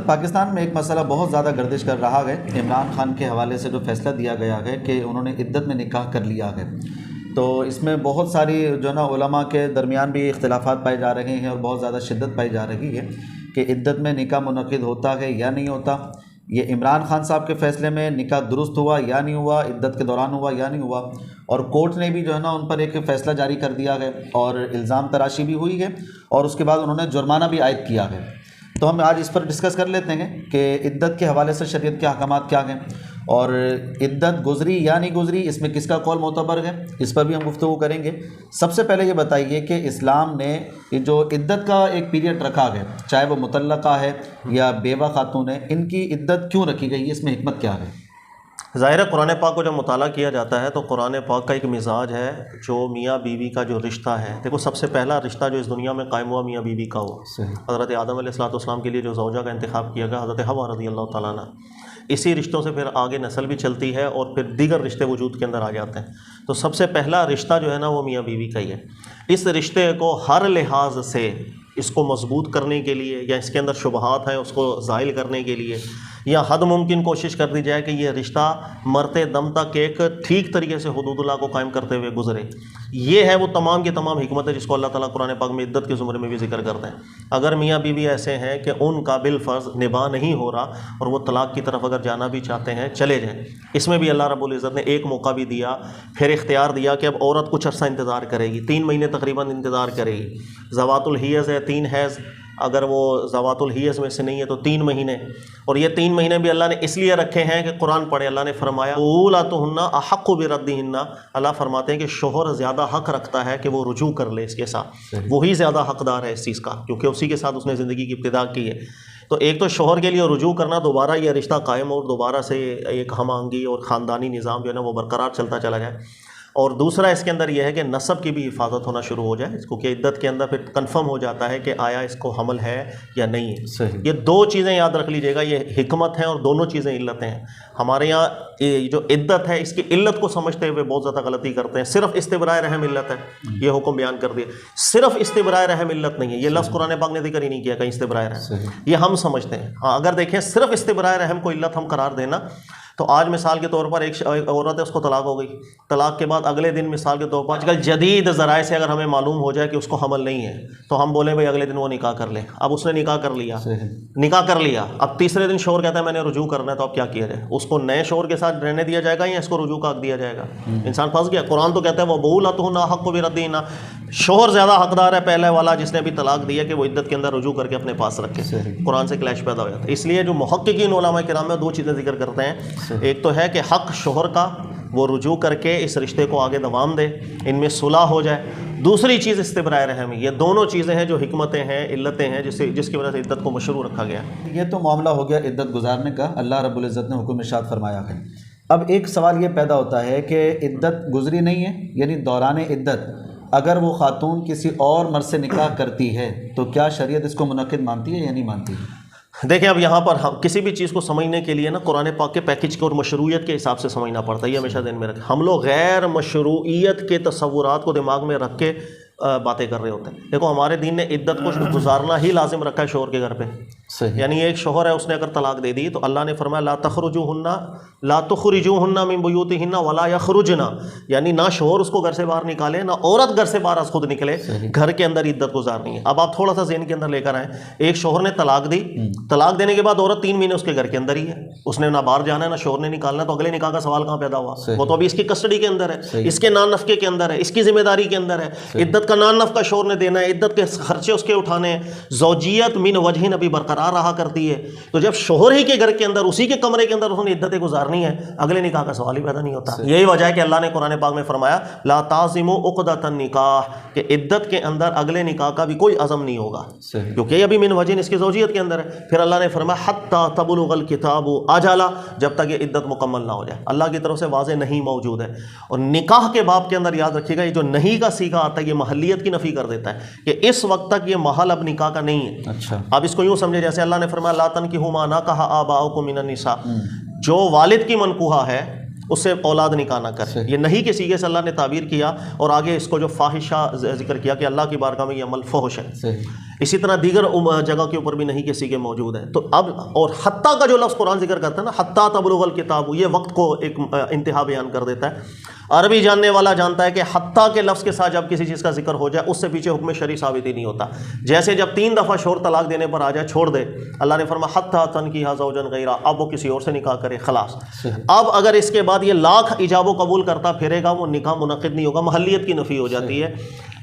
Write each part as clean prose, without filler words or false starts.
پاکستان میں ایک مسئلہ بہت زیادہ گردش کر رہا ہے، عمران خان کے حوالے سے جو فیصلہ دیا گیا ہے کہ انہوں نے عدت میں نکاح کر لیا ہے، تو اس میں بہت ساری جو نا علماء کے درمیان بھی اختلافات پائے جا رہے ہیں اور بہت زیادہ شدت پائی جا رہی ہے کہ عدت میں نکاح منعقد ہوتا ہے یا نہیں ہوتا، یہ عمران خان صاحب کے فیصلے میں نکاح درست ہوا یا نہیں ہوا، عدت کے دوران ہوا یا نہیں ہوا، اور کورٹ نے بھی جو ہے نا ان پر ایک فیصلہ جاری کر دیا ہے اور الزام تراشی بھی ہوئی ہے اور اس کے بعد انہوں نے جرمانہ بھی عائد کیا ہے۔ تو ہم آج اس پر ڈسکس کر لیتے ہیں کہ عدت کے حوالے سے شریعت کے احکامات کیا ہیں اور عدت گزری یا نہیں گزری، اس میں کس کا قول معتبر ہے، اس پر بھی ہم گفتگو کریں گے۔ سب سے پہلے یہ بتائیے کہ اسلام نے یہ جو عدت کا ایک پیریڈ رکھا ہے، چاہے وہ مطلقہ ہے یا بیوہ خاتون ہے، ان کی عدت کیوں رکھی گئی ہے، اس میں حکمت کیا ہے؟ ظاہر ہے قرآن پاک کو جب مطالعہ کیا جاتا ہے تو قرآن پاک کا ایک مزاج ہے جو میاں بیوی کا جو رشتہ ہے، دیکھو سب سے پہلا رشتہ جو اس دنیا میں قائم ہوا میاں بیوی کا ہوا۔ حضرت آدم علیہ السلام کے لیے جو زوجہ کا انتخاب کیا گیا حضرت حوا رضی اللہ تعالیٰ عنہ، اسی رشتوں سے پھر آگے نسل بھی چلتی ہے اور پھر دیگر رشتے وجود کے اندر آ جاتے ہیں۔ تو سب سے پہلا رشتہ جو ہے نا وہ میاں بیوی کا ہی ہے۔ اس رشتے کو ہر لحاظ سے اس کو مضبوط کرنے کے لیے یا اس کے اندر شبہات ہیں اس کو زائل کرنے کے لیے یا حد ممکن کوشش کر دی جائے کہ یہ رشتہ مرتے دم تک ایک ٹھیک طریقے سے حدود اللہ کو قائم کرتے ہوئے گزرے، یہ ہے وہ تمام کی تمام حکمت ہے جس کو اللہ تعالیٰ قرآن پاک میں عدت کے زمرے میں بھی ذکر کرتے ہیں۔ اگر میاں بیوی ایسے ہیں کہ ان کا بالفرض نباہ نہیں ہو رہا اور وہ طلاق کی طرف اگر جانا بھی چاہتے ہیں چلے جائیں، اس میں بھی اللہ رب العزت نے ایک موقع بھی دیا، پھر اختیار دیا کہ اب عورت کچھ عرصہ انتظار کرے گی، 3 مہینے تقریباً انتظار کرے گی۔ ذوات الحیض ہے 3 حیض، اگر وہ ذوات الحیض میں سے نہیں ہے تو 3 مہینے، اور یہ 3 مہینے بھی اللہ نے اس لیے رکھے ہیں کہ قرآن پڑھے، اللہ نے فرمایا اولاتہن احق بردہن، اللہ فرماتے ہیں کہ شوہر زیادہ حق رکھتا ہے کہ وہ رجوع کر لے اس کے ساتھ، وہی زیادہ حقدار ہے اس چیز کا کیونکہ اسی کے ساتھ اس نے زندگی کی ابتدا کی ہے۔ تو ایک تو شوہر کے لیے رجوع کرنا، دوبارہ یہ رشتہ قائم اور دوبارہ سے ایک ہم آہنگی اور خاندانی نظام جو ہے نا وہ برقرار چلتا چلا جائے، اور دوسرا اس کے اندر یہ ہے کہ نسب کی بھی حفاظت ہونا شروع ہو جائے، کیونکہ عدت کے اندر پھر کنفرم ہو جاتا ہے کہ آیا اس کو حمل ہے یا نہیں ہے۔ یہ 2 چیزیں یاد رکھ لیجئے گا، یہ حکمت ہیں اور دونوں چیزیں علتیں ہیں۔ ہمارے یہاں یہ جو عدت ہے اس کی علت کو سمجھتے ہوئے بہت زیادہ غلطی کرتے ہیں، صرف استبراء رحم علت ہے، یہ حکم بیان کر دیا، صرف استبراء رحم علت نہیں ہے، یہ لفظ قرآن پاک نے ذکر ہی نہیں کیا کہیں استبراء رحم، یہ ہم سمجھتے ہیں۔ ہاں اگر دیکھیں صرف استبراء رحم کو علت ہم قرار دینا تو آج مثال کے طور پر ایک عورت ہے، اس کو طلاق ہو گئی، طلاق کے بعد اگلے دن مثال کے طور پر آج کل جدید ذرائع سے اگر ہمیں معلوم ہو جائے کہ اس کو حمل نہیں ہے تو ہم بولیں بھائی اگلے دن وہ نکاح کر لے۔ اب اس نے نکاح کر لیا، اب تیسرے دن شوہر کہتا ہے میں نے رجوع کرنا ہے، تو اب کیا کیا جائے؟ اس کو نئے شوہر کے ساتھ رہنے دیا جائے گا یا اس کو رجوع کا حق دیا جائے گا؟ انسان پھنس گیا۔ قرآن تو کہتا ہے وہ بولاتہن احق بردہن، شوہر زیادہ حقدار ہے پہلے والا جس نے بھی طلاق دی ہے کہ وہ عدت کے اندر رجوع کر کے اپنے پاس رکھے۔ قرآن سے کلیش پیدا ہو جاتا ہے۔ اس لیے جو محققین علماء کرام میں 2 چیزیں ذکر کرتے ہیں، ایک تو ہے کہ حق شوہر کا وہ رجوع کر کے اس رشتے کو آگے دوام دے، ان میں صلح ہو جائے، دوسری چیز استبراء رحم، یہ دونوں چیزیں ہیں جو حکمتیں ہیں، علتیں ہیں جس کی وجہ سے عدت کو مشروع رکھا گیا۔ یہ تو معاملہ ہو گیا عدت گزارنے کا، اللہ رب العزت نے حکم ارشاد فرمایا ہے۔ اب ایک سوال یہ پیدا ہوتا ہے کہ عدت گزری نہیں ہے، یعنی دوران عدت اگر وہ خاتون کسی اور مرد سے نکاح کرتی ہے تو کیا شریعت اس کو منعقد مانتی ہے یا نہیں مانتی؟ دیکھیں اب یہاں پر کسی بھی چیز کو سمجھنے کے لیے نا قرآن پاک کے پیکج کے اور مشروعیت کے حساب سے سمجھنا پڑتا ہے، یہ ہمیشہ ذہن میں رکھیں۔ ہم لوگ غیر مشروعیت کے تصورات کو دماغ میں رکھ کے باتیں کر رہے ہوتے ہیں۔ دیکھو ہمارے دین نے عدت کو گزارنا ہی لازم رکھا ہے شوہر کے گھر پہ، یعنی ایک شوہر ہے اس نے اگر طلاق دے دی تو اللہ نے فرمایا لا تخرجوہن من بیوتہن ولا یخرجن، یعنی نہ شوہر اس کو گھر سے باہر نکالے نہ عورت گھر سے باہر خود نکلے، گھر کے اندر عدت گزارنی ہے۔ اب آپ تھوڑا سا ذہن کے اندر لے کر آئیں، ایک شوہر نے طلاق دی، طلاق دینے کے بعد عورت 3 مہینے اس کے گھر کے اندر ہی ہے، اس نے نہ باہر جانا ہے نہ شوہر نے نکالنا ہے، تو اگلے نکاح کا سوال کہاں پیدا ہوا؟ وہ تو ابھی اس کی کسٹڈی کے اندر ہے، اس کے نان نفقے کے اندر ہے، اس کی ذمہ داری کے اندر ہے، عدت کا نان نفقہ شوہر نے دینا ہے، عدت کے خرچے اس کے اٹھانے ہیں، زوجیت من وجہ ابھی برقرار رہا کرتی ہے۔ تو جب شوہر ہی کے گھر کے اندر اسی کے کمرے کے اندر اس نے عدتیں گزارنی ہے، اگلے نکاح کا سوال ہی پیدا نہیں ہوتا۔ یہی وجہ ہے کہ اللہ نے قرآن پاک میں فرمایا لا تعزموا عقدۃ النکاح، کہ عدت کے اندر اگلے نکاح کا بھی کوئی عزم نہیں ہوگا کیونکہ یہ ابھی من وجہ اس کی زوجیت کے اندر ہے۔ پھر اللہ نے فرمایا حتی تبلغ الکتاب اجلہ، جب تک یہ عدت مکمل نہ ہو جائے، اللہ کی طرف سے واضح نہیں موجود ہے۔ اور نکاح کے باب کے اندر یاد رکھیے گا یہ جو نہیں کا صیغہ آتا ہے یہ محلیت کی نفی کر دیتا ہے کہ اس وقت تک یہ محل اب نکاح کا نہیں ہے۔ اچھا، اب اس کو یوں سمجھے جیسے اللہ نے فرمایا لا تنکحوا ما نکح آباؤکم من النساء، جو والد کی منکوحہ ہے اس سے اولاد نکاح نہ کر، یہ نہیں کے صیغے سے اللہ نے تعبیر کیا، اور آگے اس کو جو فاحشہ ذکر کیا کہ اللہ کی بارگاہ میں یہ عمل فحش ہے۔ اسی طرح دیگر جگہ کے اوپر بھی نہیں کسی کے موجود ہے. تو اب اور حتیٰ کا جو لفظ قرآن ذکر کرتا ہے نا، حتیٰ تبلغ الکتاب، یہ وقت کو ایک انتہا بیان کر دیتا ہے. عربی جاننے والا جانتا ہے کہ حتیٰ کے لفظ کے ساتھ جب کسی چیز کا ذکر ہو جائے اس سے پیچھے حکم شرعی ثابت ہی نہیں ہوتا. جیسے جب 3 دفعہ شوہر طلاق دینے پر آ جائے، چھوڑ دے، اللہ نے فرمایا حتیٰ تنکیحا زوجا غیرہ، اب وہ کسی اور سے نکاح کرے، خلاص. اب اگر اس کے بعد یہ لاکھ ایجاب و قبول کرتا پھرے گا، وہ نکاح منعقد نہیں ہوگا، محلیت کی نفی ہو جاتی ہے.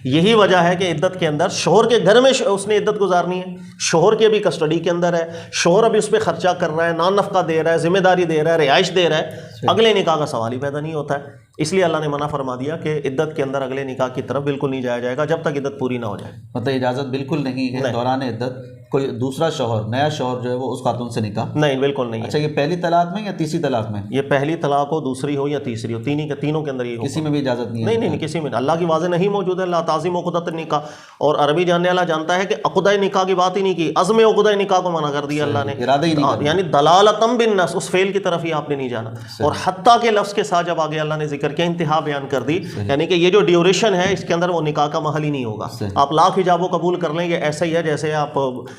یہی وجہ ہے کہ عدت کے اندر شوہر کے گھر میں اس نے عدت گزارنی ہے، شوہر کے بھی کسٹڈی کے اندر ہے، شوہر ابھی اس پہ خرچہ کر رہا ہے، نان نفقہ دے رہا ہے، ذمہ داری دے رہا ہے، رہائش دے رہا ہے، اگلے نکاح کا سوال ہی پیدا نہیں ہوتا ہے. اس لیے اللہ نے منع فرما دیا کہ عدت کے اندر اگلے نکاح کی طرف بالکل نہیں جایا جائے گا جب تک عدت پوری نہ ہو جائے. مطلب اجازت بالکل نہیں ہے دوران عدت کوئی دوسرا شوہر، نیا شوہر جو ہے وہ اس خاتون سے نکاح؟ نہیں، بالکل نہیں. اچھا، یہ پہلی طلاق میں یا تیسری طلاق میں؟ یہ پہلی طلاق ہو، دوسری ہو یا تیسری ہو، تینوں کے اندر یہ ہو. کسی میں بھی اجازت نہیں ہے؟ نہیں، کسی میں اللہ کی واضح نہیں موجود ہے. لا تعظیم عقدۃ النکاح. اور عربی جاننے والا جانتا ہے کہ عقدۂ نکاح کی بات ہی نہیں کی، عزم عقدۂ نکاح کو منع کر دیا اللہ نے، ارادہ ہی نہیں، یعنی دلالتم بالنص، اس فعل کی طرف ہی آپ نے نہیں جانا. اور حتیٰ کے لفظ کے ساتھ جب آگے اللہ نے ذکر کیا، انتہا بیان کر دی، یعنی کہ یہ جو ڈیوریشن ہے اس کے اندر وہ نکاح کا محل ہی نہیں ہوگا. آپ لاکھ حجاب و قبول کر لیں، یہ ایسا ہی ہے جیسے آپ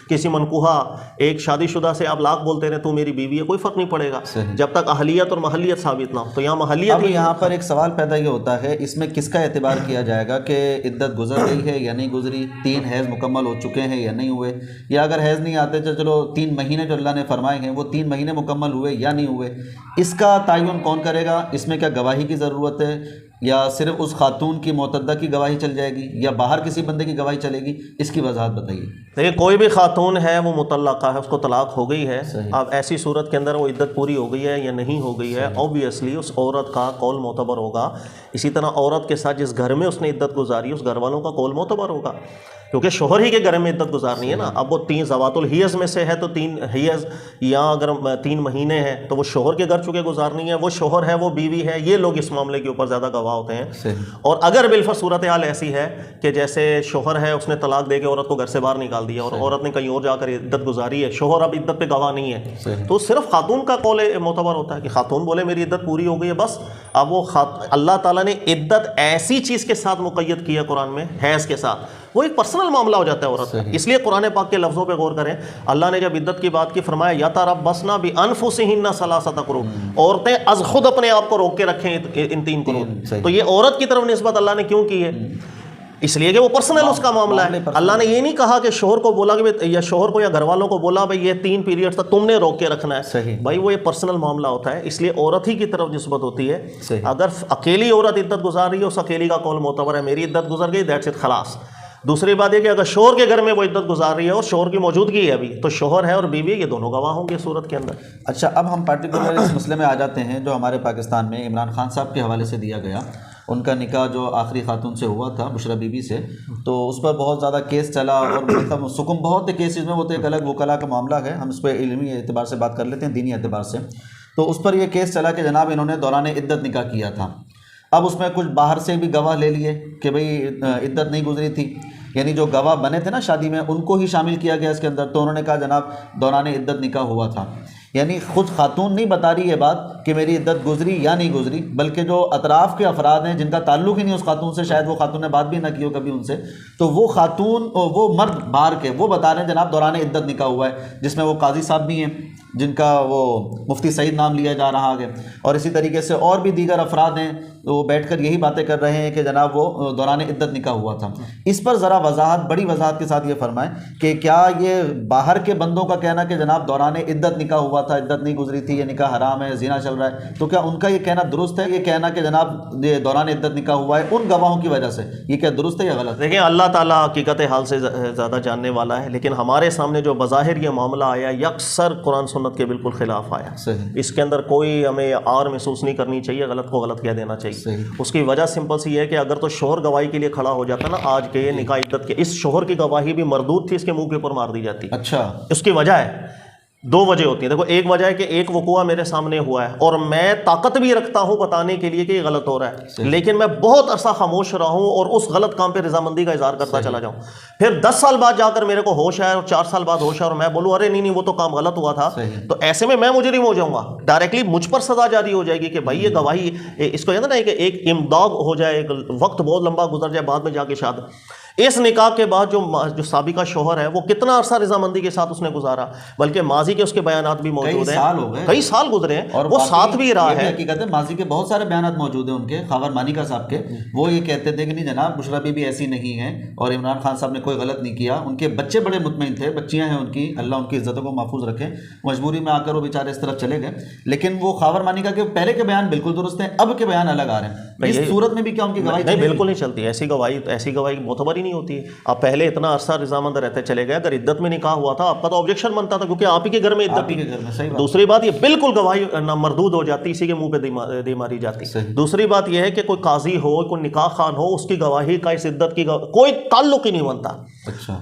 کسی منکوحہ ایک شادی شدہ سے آپ لاکھ بولتے رہے تو میری بیوی ہے، کوئی فرق نہیں پڑے گا جب تک اہلیت اور محلیت ثابت نہ ہو. تو یہاں محلیت. اب یہاں پر ایک سوال پیدا یہ ہوتا ہے، اس میں کس کا اعتبار کیا جائے گا کہ عدت گزر گئی ہے یا نہیں گزری، 3 حیض مکمل ہو چکے ہیں یا نہیں ہوئے، یا اگر حیض نہیں آتے تو چلو 3 مہینے جو اللہ نے فرمائے ہیں وہ 3 مہینے مکمل ہوئے یا نہیں ہوئے، اس کا تعین کون کرے گا؟ اس میں کیا گواہی کی ضرورت ہے، یا صرف اس خاتون کی معتدہ کی گواہی چل جائے گی، یا باہر کسی بندے کی گواہی چلے گی؟ اس کی وضاحت بتائیے. دیکھیے، کوئی بھی خاتون ہے وہ مطلقہ ہے، اس کو طلاق ہو گئی ہے. اب ایسی صورت کے اندر وہ عدت پوری ہو گئی ہے یا نہیں ہو گئی ہے، اوبویسلی اس عورت کا قول معتبر ہوگا. اسی طرح عورت کے ساتھ جس گھر میں اس نے عدت گزاری اس گھر والوں کا قول معتبر ہوگا، کیونکہ شوہر ہی کے گھر میں عدت گزارنی ہے نا. اب وہ 3 ذوات الحیض میں سے ہے تو 3 حیض، یا اگر 3 مہینے ہیں تو وہ شوہر کے گھر چکے گزارنی ہے، وہ شوہر ہے وہ بیوی ہے، یہ لوگ اس معاملے کے اوپر زیادہ گواہ ہوتے ہیں. اور اگر بالفرض صورتحال ایسی ہے کہ جیسے شوہر ہے اس نے طلاق دے کے عورت کو گھر سے باہر نکال دیا اور عورت نے کہیں اور جا کر عدت گزاری ہے، شوہر اب عدت پہ گواہ نہیں ہے، تو صرف خاتون کا قول معتبر ہوتا ہے کہ خاتون بولے میری عدت پوری ہو گئی ہے بس. اب وہ اللہ تعالیٰ نے عدت ایسی چیز کے ساتھ مقید کی ہے قرآن میں، حیض کے ساتھ، وہ ایک پرسنل معاملہ ہو جاتا ہے عورت کا. اس لیے قرآن پاک کے لفظوں پہ غور کریں. اللہ نے جب عدت کی بات کی فرمایا یتربصن بانفسہن ثلاثۃ قروء، عورتیں از خود اپنے آپ کو روک کے رکھیں ان 3 قروء. تو یہ عورت کی طرف نسبت اللہ نے کیوں کی ہے؟ اس لیے کہ وہ پرسنل اس کا معاملہ ہے. اللہ نے یہ نہیں کہا کہ شوہر کو بولا کہ یا شوہر کو یا گھر والوں کو بولا بھائی یہ 3 پیریڈ تک تم نے روک کے رکھنا ہے. بھائی وہ یہ پرسنل معاملہ ہوتا ہے، اس لیے عورت ہی کی طرف نسبت ہوتی ہے. اگر اکیلی عورت عدت گزار رہی ہے اس اکیلی کا قول معتبر ہے، میری عدت گزر گئی، دیٹس اٹ، خلاص. دوسری بات یہ کہ اگر شوہر کے گھر میں وہ عدت گزار رہی ہے اور شوہر کی موجودگی ہے ابھی، تو شوہر ہے اور بیوی یہ دونوں گواہ ہوں گے صورت کے اندر. اچھا، اب ہم پارٹیکولر اس مسئلے میں آ جاتے ہیں جو ہمارے پاکستان میں عمران خان صاحب کے حوالے سے دیا گیا. ان کا نکاح جو آخری خاتون سے ہوا تھا، بشرا بی بی سے، تو اس پر بہت زیادہ کیس چلا اور مطلب سکم بہت کیسز میں، وہ تو ایک الگ وکلا کا معاملہ ہے، ہم اس پہ علمی اعتبار سے بات کر لیتے ہیں، دینی اعتبار سے. تو اس پر یہ کیس چلا کہ جناب انہوں نے دوران عدت نکاح کیا تھا. اب اس میں کچھ باہر سے بھی گواہ لے لیے کہ بھئی عدت نہیں گزری تھی، یعنی جو گواہ بنے تھے نا شادی میں ان کو ہی شامل کیا گیا اس کے اندر. تو انہوں نے کہا جناب دوران عدت نکاح ہوا تھا. یعنی خود خاتون نہیں بتا رہی یہ بات کہ میری عدت گزری یا نہیں گزری، بلکہ جو اطراف کے افراد ہیں جن کا تعلق ہی نہیں اس خاتون سے، شاید وہ خاتون نے بات بھی نہ کی ہو کبھی ان سے، تو وہ خاتون، وہ مرد باہر کے وہ بتا رہے ہیں جناب دوران عدت نکاح ہوا ہے، جس میں وہ قاضی صاحب بھی ہیں جن کا وہ مفتی سعید نام لیا جا رہا ہے، اور اسی طریقے سے اور بھی دیگر افراد ہیں وہ بیٹھ کر یہی باتیں کر رہے ہیں کہ جناب وہ دوران عدت نکاح ہوا تھا. اس پر ذرا وضاحت، بڑی وضاحت کے ساتھ یہ فرمائیں کہ کیا یہ باہر کے بندوں کا کہنا کہ جناب دوران عدت نکاح ہوا تھا، عدت نہیں گزری تھی، یہ نکاح حرام ہے، زنا چل رہا ہے، تو کیا ان کا یہ کہنا درست ہے؟ یہ کہنا کہ جناب یہ دوران عدت نکاح ہوا ہے ان گواہوں کی وجہ سے، یہ کیا درست ہے یا غلط؟ دیکھیں، اللہ تعالیٰ حقیقت حال سے زیادہ جاننے والا ہے، لیکن ہمارے سامنے جو بظاہر یہ معاملہ آیا یکسر قرآن سنت کے بالکل خلاف آیا. اس کے اندر کوئی ہمیں آر محسوس نہیں کرنی چاہیے، غلط کو غلط کہہ دینا چاہیے. اس کی وجہ سمپل سی ہے کہ اگر تو شوہر گواہی کے لیے کھڑا ہو جاتا نا آج کے یہ نکاح عدت کے، اس شوہر کی گواہی بھی مردود تھی، اس کے منہ کے اوپر مار دی جاتی. اچھا، اس کی وجہ ہے، 2 وجہ ہوتی ہیں. دیکھو، ایک وجہ ہے کہ ایک وقوع میرے سامنے ہوا ہے اور میں طاقت بھی رکھتا ہوں بتانے کے لیے کہ یہ غلط ہو رہا ہے، لیکن میں بہت عرصہ خاموش رہا ہوں اور اس غلط کام پہ رضامندی کا اظہار کرتا چلا جاؤں. پھر 10 سال بعد جا کر میرے کو ہوش آیا اور 4 سال بعد ہوش آیا اور میں بولوں ارے نہیں وہ تو کام غلط ہوا تھا، تو ایسے میں مجرم ہو جاؤں گا، ڈائریکٹلی مجھ پر سزا جاری ہو جائے گی کہ بھائی یہ گواہی، اس کو کہتے ہیں نا کہ ایک امداد ہو جائے، ایک وقت بہت لمبا گزر جائے، بعد میں جا کے شاد. اس نکاح کے بعد جو سابقہ شوہر ہے وہ کتنا عرصہ رضامندی کے ساتھ اس نے گزارا، بلکہ ماضی کے اس کے بیانات بھی موجود ہیں، کئی سال گزرے ہیں، اور وہ ساتھ بھی رہا ہے۔ حقیقت ہے ماضی کے بہت سارے بیانات موجود ہیں ان کے، خاور مانیکا صاحب کے، وہ یہ کہتے تھے کہ نہیں جناب بشریٰ بی بی ایسی نہیں ہے اور عمران خان صاحب نے کوئی غلط نہیں کیا، ان کے بچے بڑے مطمئن تھے، بچیاں ہیں ان کی، اللہ ان کی عزتوں کو محفوظ رکھے، مجبوری میں آ کر وہ بیچارے اس طرف چلے گئے، لیکن وہ خاور مانیکا کے پہلے کے بیان بالکل درست ہیں، اب کے بیان الگ آ رہے ہیں، اس صورت میں بھی کیا ان کی گواہی نہیں بالکل نہیں چلتی، ایسی گواہی معتبر ہی نہیں ہوتی ہے۔ آپ پہلے اتنا عرصہ رضامند رہتے چلے گئے، اگر عدت میں نکاح ہوا تھا آپ کا تو آبجیکشن بنتا تھا، کیونکہ آپ ہی کے گھر میں عدت تھی۔ دوسری بات یہ بالکل گواہی مردود ہو جاتی، اسی کے منہ پہ دے ماری جاتی۔ دوسری بات یہ ہے کہ کوئی قاضی ہو، کوئی نکاح خان ہو، اس کی گواہی کا اس عدت کی کوئی تعلق ہی نہیں بنتا۔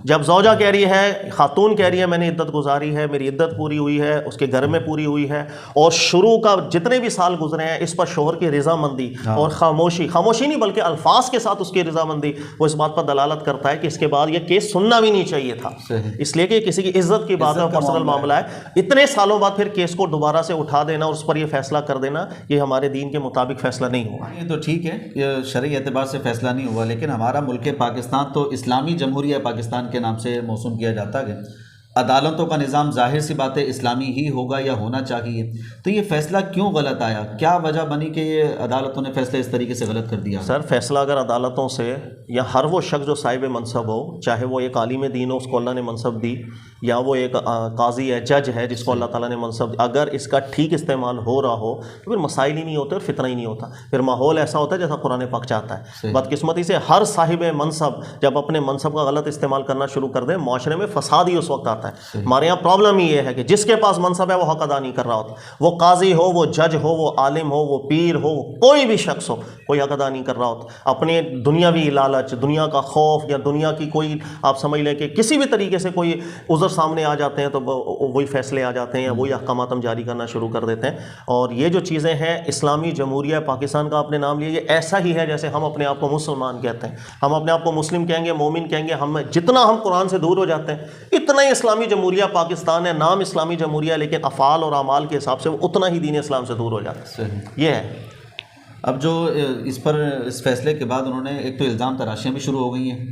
جب زوجہ کہہ رہی ہے، خاتون کہہ رہی ہے میں نے عدت گزاری ہے، میری عدت پوری ہوئی ہے، اس کے گھر میں پوری ہوئی ہے، اور شروع کا جتنے بھی سال گزرے ہیں اس پر شوہر کی رضامندی اور خاموشی نہیں بلکہ الفاظ کے ساتھ اس کی رضامندی، وہ اس بات پر دلالت کرتا ہے کہ اس کے بعد یہ کیس سننا بھی نہیں چاہیے تھا، اس لیے کہ کسی کی عزت کی بات ہے، پرسنل معاملہ ہے۔ اتنے سالوں بعد پھر کیس کو دوبارہ سے اٹھا دینا اور اس پر یہ فیصلہ کر دینا، یہ ہمارے دین کے مطابق فیصلہ نہیں ہوا۔ یہ تو ٹھیک ہے، یہ شرعی اعتبار سے فیصلہ نہیں ہوا، لیکن ہمارا ملک پاکستان تو اسلامی جمہوریہ پاکستان کے نام سے موسوم کیا جاتا ہے، عدالتوں کا نظام ظاہر سی بات ہے اسلامی ہی ہوگا یا ہونا چاہیے، تو یہ فیصلہ کیوں غلط آیا؟ کیا وجہ بنی کہ یہ عدالتوں نے فیصلہ اس طریقے سے غلط کر دیا؟ سر فیصلہ اگر عدالتوں سے، یا ہر وہ شخص جو صاحب منصب ہو، چاہے وہ ایک عالم دین ہو اس کو اللہ نے منصب دی، یا وہ ایک قاضی ہے، جج ہے جس کو اللہ تعالیٰ نے منصب دی، اگر اس کا ٹھیک استعمال ہو رہا ہو تو پھر مسائل ہی نہیں ہوتے اور فتنہ ہی نہیں ہوتا، پھر ماحول ایسا ہوتا ہے جیسا قرآن پاک چاہتا ہے۔ بدقسمتی سے ہر صاحب منصب جب اپنے منصب کا غلط استعمال کرنا شروع کر دے، معاشرے میں فساد ہی اس وقت آتا ہے۔ ہمارے یہاں پرابلم یہ ہے کہ جس کے پاس منصب ہے وہ حق ادا نہیں کر رہا ہوتا، وہ قاضی ہو، وہ جج ہو، وہ عالم ہو، وہ پیر ہو، کوئی بھی شخص ہو، کوئی حق ادا نہیں کر رہا ہوتا۔ اپنے دنیاوی لالچ، دنیا کا خوف، یا دنیا کی کوئی آپ سمجھ لیں کہ کسی بھی طریقے سے کوئی عذر سامنے آ جاتے ہیں تو وہی فیصلے آ جاتے ہیں یا وہی احکامات ہم جاری کرنا شروع کر دیتے ہیں۔ اور یہ جو چیزیں ہیں، اسلامی جمہوریہ پاکستان کا آپ نے نام لیا، یہ ایسا ہی ہے جیسے ہم اپنے آپ کو مسلمان کہتے ہیں، ہم اپنے آپ کو مسلم کہیں گے، مومن کہیں گے، ہم جتنا ہم قرآن سے دور ہو جاتے ہیں اتنا ہی اسلامی جمہوریہ پاکستان ہے، نام اسلامی جمہوریہ، لیکن افعال اور اعمال کے حساب سے وہ اتنا ہی دین اسلام سے دور ہو جاتا ہے۔ یہ ہے۔ اب جو اس فیصلے کے بعد انہوں نے ایک تو الزام تراشیاں بھی شروع ہو گئی ہیں،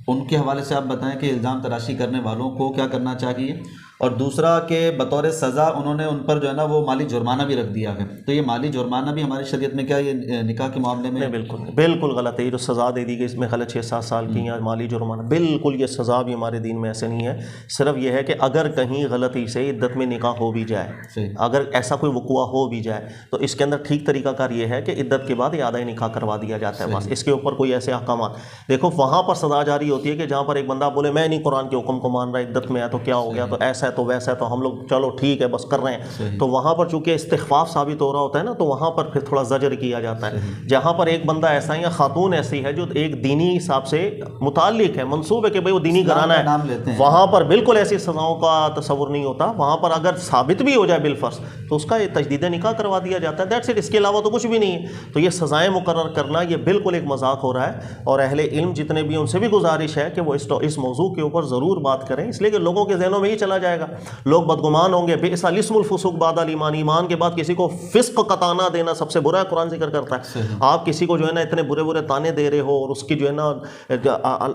ان کے حوالے سے آپ بتائیں کہ الزام تراشی کرنے والوں کو کیا کرنا چاہیے، اور دوسرا کہ بطور سزا انہوں نے ان پر جو ہے نا وہ مالی جرمانہ بھی رکھ دیا ہے، تو یہ مالی جرمانہ بھی ہماری شریعت میں کیا یہ نکاح کے معاملے میں؟ بالکل غلط ہے، یہ جو سزا دے دی گئی اس میں غلط 6-7 سال کی یا مالی جرمانہ، بالکل یہ سزا بھی ہمارے دین میں ایسے نہیں ہے۔ صرف یہ ہے کہ اگر کہیں غلطی سے عدت میں نکاح ہو بھی جائے، اگر ایسا کوئی وقوع ہو بھی جائے تو اس کے اندر ٹھیک طریقہ کار یہ ہے کہ عدت کے بعد اعادہ نکاح کروا دیا جاتا ہے، بس اس کے اوپر کوئی ایسے احکامات دیکھو وہاں پر سزا جاری ہوتی ہے کہ جہاں پر ایک بندہ بولے میں نہیں قرآن کے حکم کو مان رہا، عدت میں ہے تو کیا ہو گیا، تو ایسا ہے تو ویسا ہے تو ہم لوگ چلو ٹھیک ہے بس کر رہے ہیں، تو وہاں پر چونکہ استخفاف ثابت ہو رہا ہوتا ہے نا، تو وہاں پر پھر تھوڑا زجر کیا جاتا ہے۔ جہاں پر ایک بندہ ایسا ہے یا خاتون ایسی ہے جو ایک دینی حساب سے متعلق ہے، منصوب ہے کہ بھئی وہ دینی گھرانہ ہے، وہاں پر بالکل ایسی سزاؤں کا تصور نہیں ہوتا، وہاں پر اگر ثابت بھی ہو جائے بالفرض تو اس کا تجدید نکاح کروا دیا جاتا ہے، دیٹس اٹ، اس کے علاوہ تو کچھ بھی نہیں ہے۔ تو یہ سزائیں مقرر کرنا یہ بالکل ایک مذاق ہو رہا ہے، اور اہل علم جتنے بھی ان سے بھی گزارش ہے کہ وہ اس موضوع کے اوپر ضرور بات کریں، اس لیے کہ لوگوں کے ذہنوں میں یہ چلا جائے گا، لوگ بدگمان ہوں گے، بئس الاسم الفسوق بعد الایمان، ایمان کے بعد کسی کو فسق کا طعنہ دینا سب سے برا ہے، قرآن ذکر کرتا ہے۔ آپ کسی کو جو ہے نا اتنے برے برے طعنے دے رہے ہو، اور اس کی جو ہے نا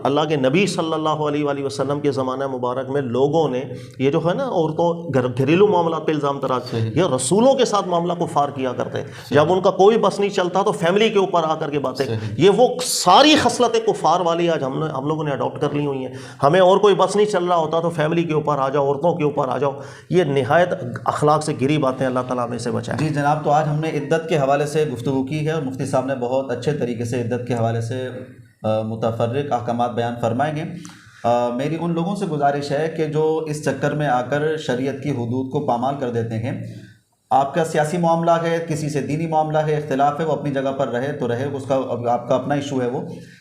اللہ کے نبی صلی اللہ علیہ وآلہ وسلم کے زمانہ مبارک میں لوگوں نے یہ جو ہے نا عورتوں گھریلو معاملات پہ الزام تراش، یہ رسولوں کے ساتھ معاملہ کفار کیا کرتے، جب ان کا کوئی بس نہیں چلتا تو فیملی کے اوپر آ کر کے باتیں، یہ وہ ساری خصلتیں کفار والی آج ہم لوگوں نے اڈاپٹ کر لی ہوئی ہیں۔ ہمیں اور کوئی بس نہیں چل رہا ہوتا تو فیملی کے اوپر آ جاؤ، عورتوں کے اوپر آ جاؤ، یہ نہایت اخلاق سے گری باتیں، اللہ تعالیٰ ہمیں سے بچائے۔ جی جناب، تو آج ہم نے عدت کے حوالے سے گفتگو کی ہے، اور مفتی صاحب نے بہت اچھے طریقے سے عدت کے حوالے سے متفرق احکامات بیان فرمائیں گے۔ میری ان لوگوں سے گزارش ہے کہ جو اس چکر میں آ کر شریعت کی حدود کو پامال کر دیتے ہیں، آپ کا سیاسی معاملہ ہے، کسی سے دینی معاملہ ہے، اختلاف ہے، وہ اپنی جگہ پر رہے تو رہے، اس کا آپ کا اپنا ایشو ہے وہ،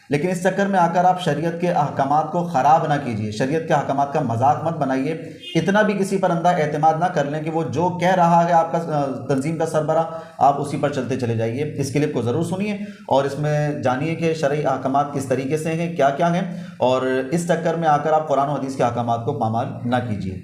لیکن اس چکر میں آ کر آپ شریعت کے احکامات کو خراب نہ کیجیے، شریعت کے احکامات کا مذاق مت بنائیے، اتنا بھی کسی پر اندھا اعتماد نہ کر لیں کہ وہ جو کہہ رہا ہے آپ کا تنظیم کا سربراہ آپ اسی پر چلتے چلے جائیے۔ اس کلپ کو ضرور سنیے اور اس میں جانیے کہ شرعی احکامات کس طریقے سے ہیں، کیا کیا ہیں، اور اس چکر میں آ کر آپ قرآن و حدیث کے احکامات کو پامال نہ کیجیے۔